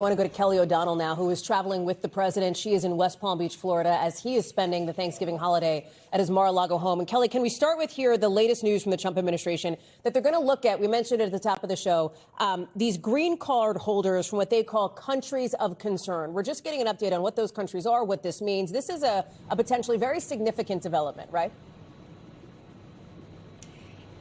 I want to go to Kelly O'Donnell now, who is traveling with the president. She is in West Palm Beach, Florida, as he is spending the Thanksgiving holiday at his Mar-a-Lago home. And Kelly, can we start with here the latest news from the Trump administration that they're going to look at, we mentioned it at the top of the show, these green card holders from what they call countries of concern. We're just getting an update on what those countries are, what this means. This is a potentially very significant development, right?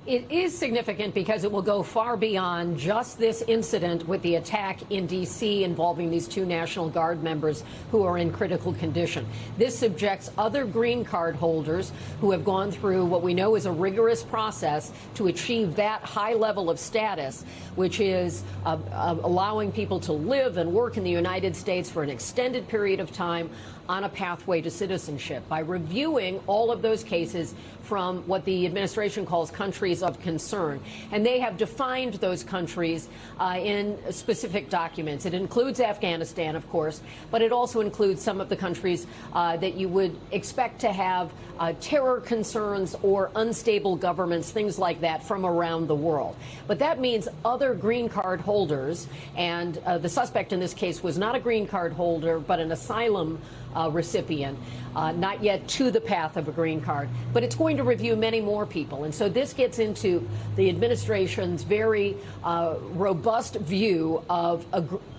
It is significant because it will go far beyond just this incident with the attack in D.C. involving these two National Guard members who are in critical condition. This subjects other green card holders who have gone through what we know is a rigorous process to achieve that high level of status, which is allowing people to live and work in the United States for an extended period of time on a pathway to citizenship. By reviewing all of those cases from what the administration calls countries of concern. And they have defined those countries in specific documents. It includes Afghanistan, of course, but it also includes some of the countries that you would expect to have terror concerns or unstable governments, things like that, from around the world. But that means other green card holders, and the suspect in this case was not a green card holder, but an asylum recipient, not yet to the path of a green card, but it's going to review many more people. And so this gets into the administration's very robust view of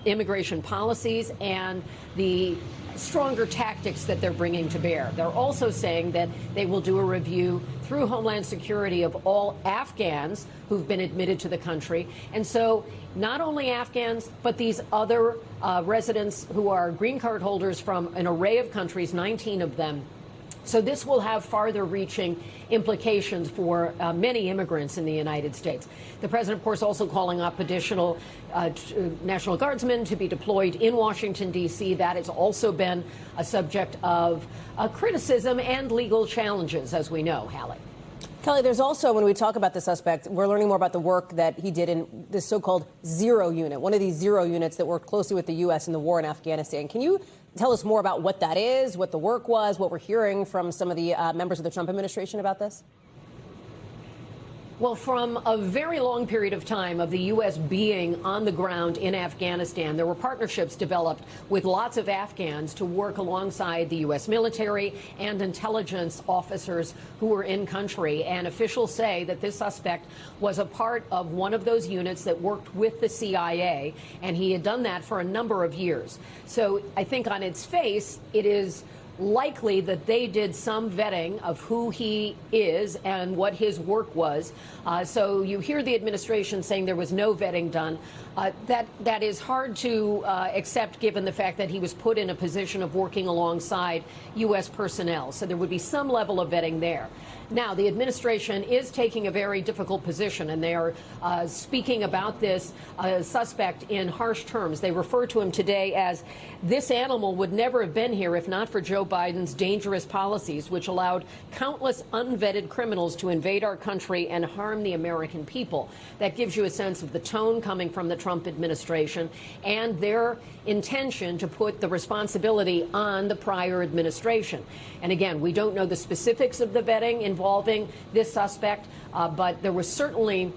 immigration policies and the stronger tactics that they're bringing to bear. They're also saying that they will do a review through Homeland Security of all Afghans who've been admitted to the country. And so not only Afghans, but these other residents who are green card holders from an array of countries, 19 of them. So this will have farther-reaching implications for many immigrants in the United States. The president, of course, also calling up additional National Guardsmen to be deployed in Washington, D.C. That has also been a subject of criticism and legal challenges, as we know, Hallie. Kelly, there's also, when we talk about the suspect, we're learning more about the work that he did in this so-called zero unit, one of these zero units that worked closely with the U.S. in the war in Afghanistan. Can you tell us more about what that is, what the work was, what we're hearing from some of the members of the Trump administration about this? Well, from a very long period of time of the U.S. being on the ground in Afghanistan, there were partnerships developed with lots of Afghans to work alongside the U.S. military and intelligence officers who were in country. And officials say that this suspect was a part of one of those units that worked with the CIA, and he had done that for a number of years. So I think on its face, it is likely that they did some vetting of who he is and what his work was. So you hear the administration saying there was no vetting done. That is hard to accept given the fact that he was put in a position of working alongside U.S. personnel. So there would be some level of vetting there. Now, the administration is taking a very difficult position, and they are speaking about this suspect in harsh terms. They refer to him today as, this animal would never have been here if not for Joe Biden's dangerous policies, which allowed countless unvetted criminals to invade our country and harm the American people. That gives you a sense of the tone coming from the Trump administration and their intention to put the responsibility on the prior administration. And again, we don't know the specifics of the vetting involving this suspect, but there was certainly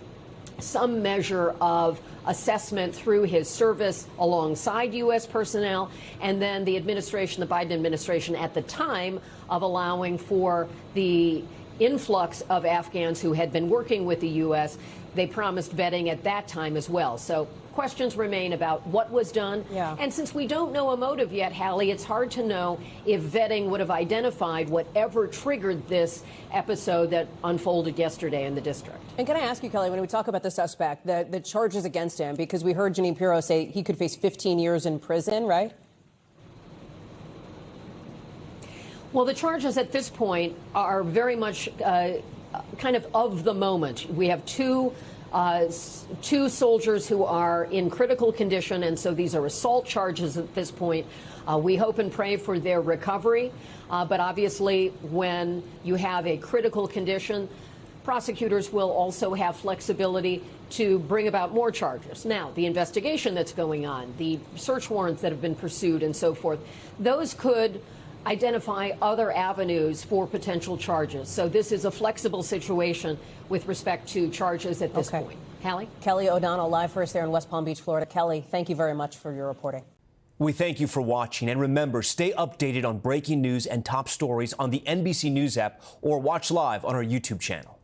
some measure of assessment through his service alongside U.S. personnel, and then the administration, the Biden administration at the time of allowing for the influx of Afghans who had been working with the U.S., they promised vetting at that time as well. So questions remain about what was done. Yeah. And since we don't know a motive yet, Hallie, it's hard to know if vetting would have identified whatever triggered this episode that unfolded yesterday in the district. And can I ask you, Kelly, when we talk about the suspect, the charges against him, because we heard Jeanine Pirro say he could face 15 years in prison, right? Well, the charges at this point are very much kind of the moment. We have two soldiers who are in critical condition, and so these are assault charges at this point. We hope and pray for their recovery, but obviously when you have a critical condition, prosecutors will also have flexibility to bring about more charges. Now, the investigation that's going on, the search warrants that have been pursued and so forth, those could identify other avenues for potential charges. So this is a flexible situation with respect to charges at this point. Hallie? Kelly O'Donnell live for us there in West Palm Beach, Florida. Kelly, thank you very much for your reporting. We thank you for watching, and remember, stay updated on breaking news and top stories on the NBC News app or watch live on our YouTube channel.